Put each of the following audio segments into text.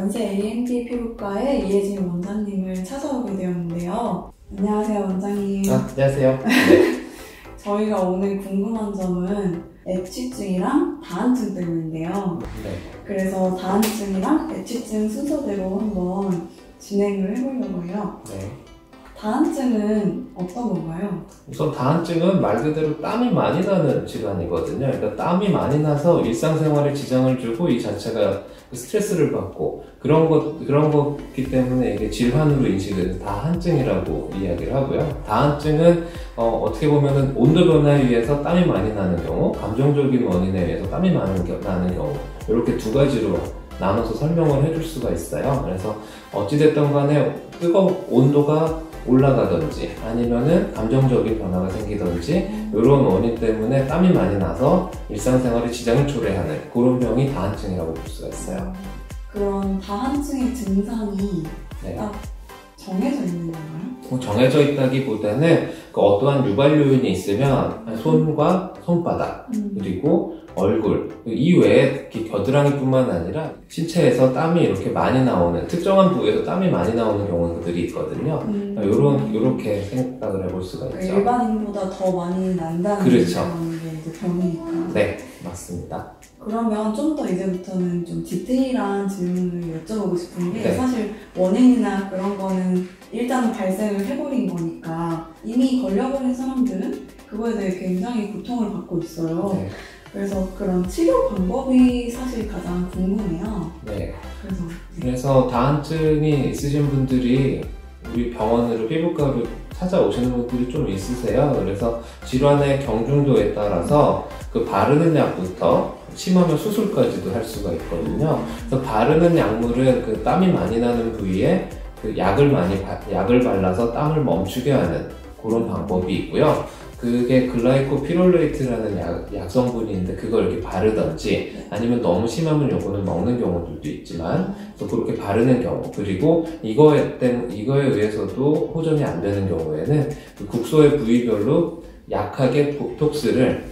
연세 AMD 피부과의 이혜진 원장님을 찾아오게 되었는데요. 안녕하세요, 원장님. 안녕하세요. 네. 저희가 오늘 궁금한 점은 애취증이랑 다한증 때문인데요. 네. 그래서 다한증이랑 애취증 순서대로 한번 진행을 해보려고 해요. 네. 다한증은 어떤 건가요? 우선 다한증은 말 그대로 땀이 많이 나는 질환이거든요. 그러니까 땀이 많이 나서 일상생활에 지장을 주고 이 자체가 스트레스를 받고 그런 거기 때문에 이게 질환으로 인식을 다한증이라고 이야기를 하고요. 다한증은 어떻게 보면은 온도 변화에 의해서 땀이 많이 나는 경우, 감정적인 원인에 의해서 땀이 나는 경우 이렇게 두 가지로 나눠서 설명을 해줄 수가 있어요. 그래서 어찌됐든 간에 온도가 올라가든지 아니면은 감정적인 변화가 생기든지 이런 원인 때문에 땀이 많이 나서 일상생활에 지장을 초래하는 그런 병이 다한증이라고 볼 수가 있어요. 그런 다한증의 증상이 네. 딱 정해져 있는 건가요? 정해져 있다기보다는 그 어떠한 유발 요인이 있으면 손과 손바닥 그리고 얼굴 이 외에 겨드랑이뿐만 아니라 신체에서 땀이 이렇게 많이 나오는 특정한 부위에서 땀이 많이 나오는 경우들이 있거든요. 이렇게 생각을 해볼 수가 있죠. 일반인보다 더 많이 난다는 그렇죠. 게 이제 병이니까. 네, 맞습니다. 그러면 좀 더 이제부터는 좀 디테일한 질문을 여쭤보고 싶은 게 네. 사실 원인이나 그런 거는 일단 발생을 해버린 거니까 이미 걸려버린 사람들은 그거에 대해 굉장히 고통을 받고 있어요. 네. 그래서 그런 치료 방법이 사실 가장 궁금해요. 네. 그래서 그래서 다한증이 있으신 분들이 우리 병원으로 피부과로 찾아오시는 분들이 좀 있으세요. 그래서 질환의 경중도에 따라서 그 바르는 약부터 심하면 수술까지도 할 수가 있거든요. 그래서 바르는 약물은 그 땀이 많이 나는 부위에 그 약을 발라서 땀을 멈추게 하는 그런 방법이 있고요. 그게 글라이코피롤레이트라는 약 성분이 있는데 그걸 이렇게 바르든지 아니면 너무 심하면 요거는 먹는 경우들도 있지만 그래서 그렇게 바르는 경우 그리고 이거에 의해서도 호전이 안 되는 경우에는 그 국소의 부위별로 약하게 보톡스를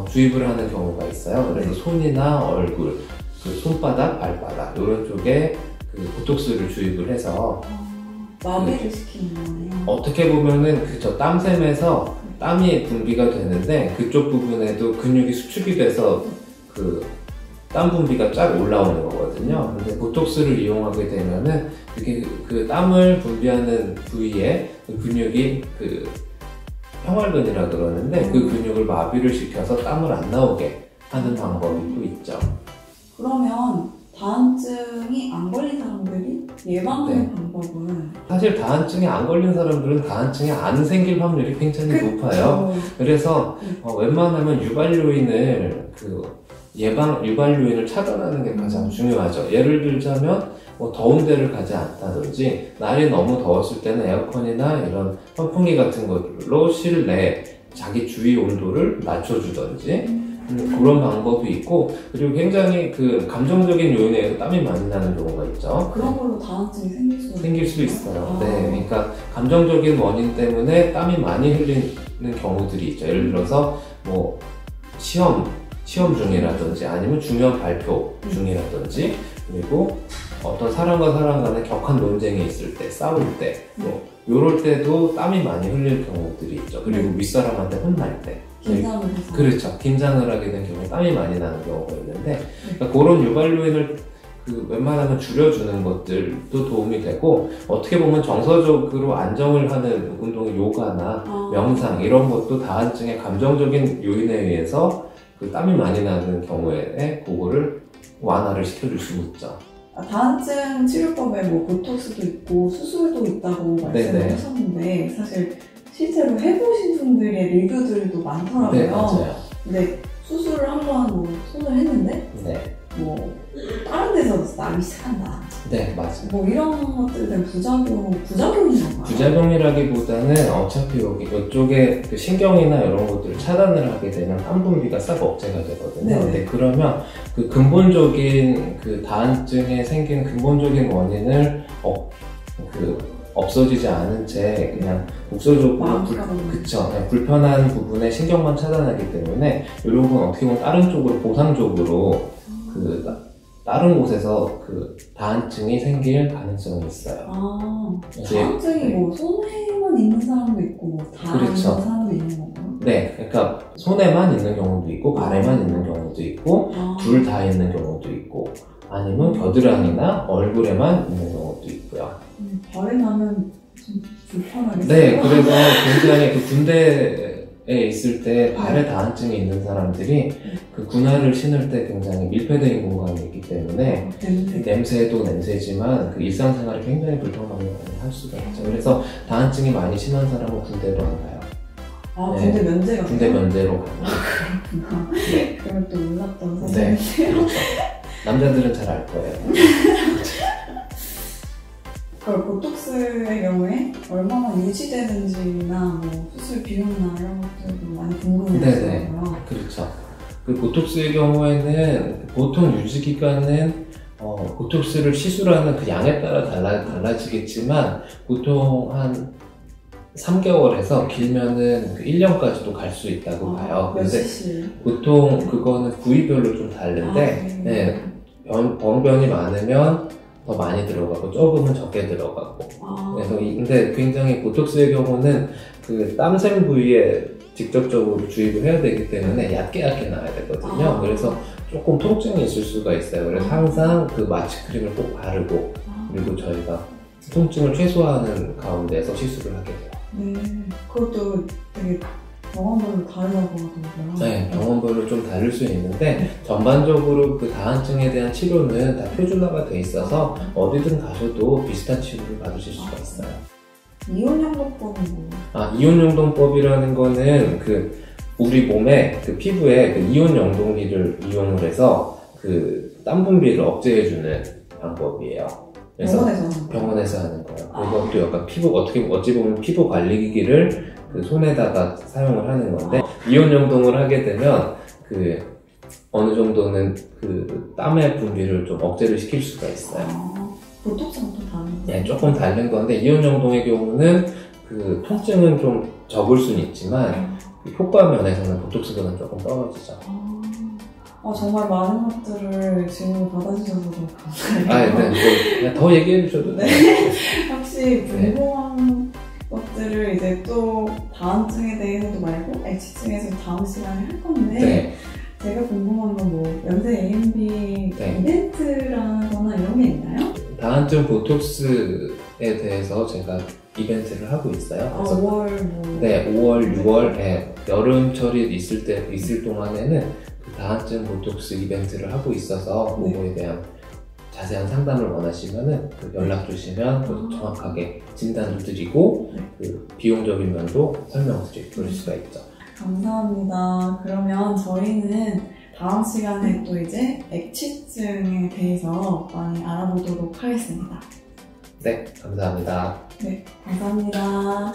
주입을 하는 경우가 있어요. 그래서 손이나 얼굴, 그 손바닥, 발바닥 이런 쪽에 그 보톡스를 주입을 해서 마비를 시키는 거네요. 어떻게 보면은 그저 땀샘에서 땀이 분비가 되는데 그쪽 부분에도 근육이 수축이 돼서 그 땀 분비가 쫙 올라오는 거거든요. 근데 보톡스를 이용하게 되면은 그게 그 땀을 분비하는 부위에 그 근육이 그 평활근이라 그러는데 그 근육을 마비를 시켜서 땀을 안 나오게 하는 방법이 또 있죠. 그러면 다한증이 안 걸린 사람들이 예방하는 방법은? 사실 다한증에 안 걸린 사람들은 다한증이 안 생길 확률이 굉장히 높아요. 그래서 웬만하면 유발 요인을 차단하는 게 가장 중요하죠. 예를 들자면 더운 데를 가지 않다든지 날이 너무 더웠을 때는 에어컨이나 이런 선풍기 같은 것들로 실내 자기 주위 온도를 낮춰주든지 그런 방법이 있고 그리고 굉장히 그 감정적인 요인에 의해서 땀이 많이 나는 경우가 있죠. 그런 걸로 다한증이 생길 수 있어요. 네, 그러니까 감정적인 원인 때문에 땀이 많이 흘리는 경우들이 있죠. 예를 들어서 뭐 시험 중이라든지 아니면 중요한 발표 중이라든지 그리고 어떤 사람과 사람 간의 격한 논쟁이 있을 때, 싸울 때, 요럴 때도 땀이 많이 흘릴 경우들이 있죠. 그리고 윗사람한테 혼날 때. 긴장을 해서. 그렇죠. 긴장을 하게 된 경우에 땀이 많이 나는 경우가 있는데, 그러니까 그런 유발 요인을 웬만하면 줄여주는 것들도 도움이 되고, 어떻게 보면 정서적으로 안정을 하는 운동이 요가나 명상, 이런 것도 다한증의 감정적인 요인에 의해서 그 땀이 많이 나는 경우에 그거를 완화를 시켜줄 수 있죠. 다한증 치료법에 뭐 보톡스도 있고 수술도 있다고 말씀을 하셨는데 사실 실제로 해보신 분들의 리뷰들도 많더라고요. 네, 맞아요. 근데 수술을 한번 손을 했는데 뭐 다른 데서 나기 시작한다. 네, 맞아요. 뭐 이런 것들은 부작용인 건가요? 부작용이라기보다는 어차피 이쪽에 그 신경이나 이런 것들을 차단을 하게 되면 땀 분비가 싹 억제가 되거든요. 근데 그러면 그 근본적인 그 다한증에 생긴 근본적인 원인을 없어지지 않은 채 그냥 국소적으로 불편한 부분에 신경만 차단하기 때문에 이런 건 어떻게 보면 다른 쪽으로 보상적으로 그 다른 곳에서 그 다한증이 생길 가능성이 있어요. 다한증이 뭐 손에만 있는 사람도 있고 뭐 다 그렇죠. 있는 사람도 있는 건가요? 네, 그러니까 손에만 있는 경우도 있고 발에만 있는 경우도 있고 둘 다 있는 경우도 있고 아니면 겨드랑이나 얼굴에만 있는 경우도 있고요. 발에 나면 좀 불편하겠어요? 네, 그래서 굉장히 그 군대에 있을 때 발에 다한증이 있는 사람들이 그 군화를 신을 때 굉장히 밀폐된 공간이 있기 때문에 냄새도 냄새지만 그 일상생활이 굉장히 불편함을 많이 할 수가 있죠. 그래서 다한증이 많이 심한 사람은 군대로 안 가요. 네. 군대 면제가 군대 면제로 가요. 그렇구나. 네. 그러면 또 몰랐던 네, 사실인데요. 그렇죠. 남자들은 잘 알 거예요. 그럼 보톡스의 경우에 얼마나 유지되는지나 뭐 수술 비용이나 이런 것들도 많이 궁금해하더라고요. 그렇죠. 그 보톡스의 경우에는 보통 유지 기간은 보톡스를 시술하는 그 양에 따라 달라지겠지만 보통 한 3개월에서 길면은 그 1년까지도 갈 수 있다고 봐요. 근데 보통 그거는 부위별로 좀 다른데 네, 병변이 많으면 더 많이 들어가고 적으면 적게 들어가고 그래서 근데 굉장히 보톡스의 경우는 그 땀샘 부위에 직접적으로 주입을 해야 되기 때문에 얇게 놔야 되거든요. 그래서 조금 통증이 있을 수가 있어요. 그래서 항상 그 마취 크림을 꼭 바르고 그리고 저희가 통증을 최소화하는 가운데서 시술을 하게 돼요. 네, 그것도 되게 병원별로 다르다고 하더라고요. 네, 병원별로 좀 다를 수 있는데 전반적으로 그 다한증에 대한 치료는 다 표준화가 돼 있어서 어디든 가셔도 비슷한 치료를 받으실 수가 있어요. 이온영동법은 뭐예요? 이온영동법이라는 거는 그 우리 몸에 그 피부에 그 이온 영동기를 이용을 해서 그 땀 분비를 억제해주는 방법이에요. 그래서 병원에서 하는 거예요. 그것도 약간 어찌 보면 피부 관리기기를 그 손에다가 사용을 하는 건데 이온 영동을 하게 되면 그 어느 정도는 그 땀의 분비를 좀 억제를 시킬 수가 있어요. 보톡스랑 또 다른 거예요? 네, 조금 다른 건데 이온 영동의 경우는 그 통증은 좀 적을 수는 있지만 효과 면에서는 보톡스보다는 조금 떨어지죠. 정말 많은 것들을 질문 받아주셔서 너무 감사해요. 네, 더 얘기해 주셔도 돼요. 혹시 궁금한 것들을 이제 또 다한증에 대해서도 말고 H증에서 다음 시간에 할 건데 제가 궁금한 건 뭐 연세 AMB 이벤트라거나 이런 게 있나요? 다한증 보톡스에 대해서 제가 이벤트를 하고 있어요. 그래서 5월, 6월 여름철이 있을 동안에는 다한증 보톡스 이벤트를 하고 있어서 그거에 대한 자세한 상담을 원하시면은 연락 주시면 정확하게 진단도 드리고 그 비용적인 면도 설명드릴 수가 있죠. 감사합니다. 그러면 저희는 다음 시간에 또 이제 액취증에 대해서 많이 알아보도록 하겠습니다. 네, 감사합니다. 네, 감사합니다.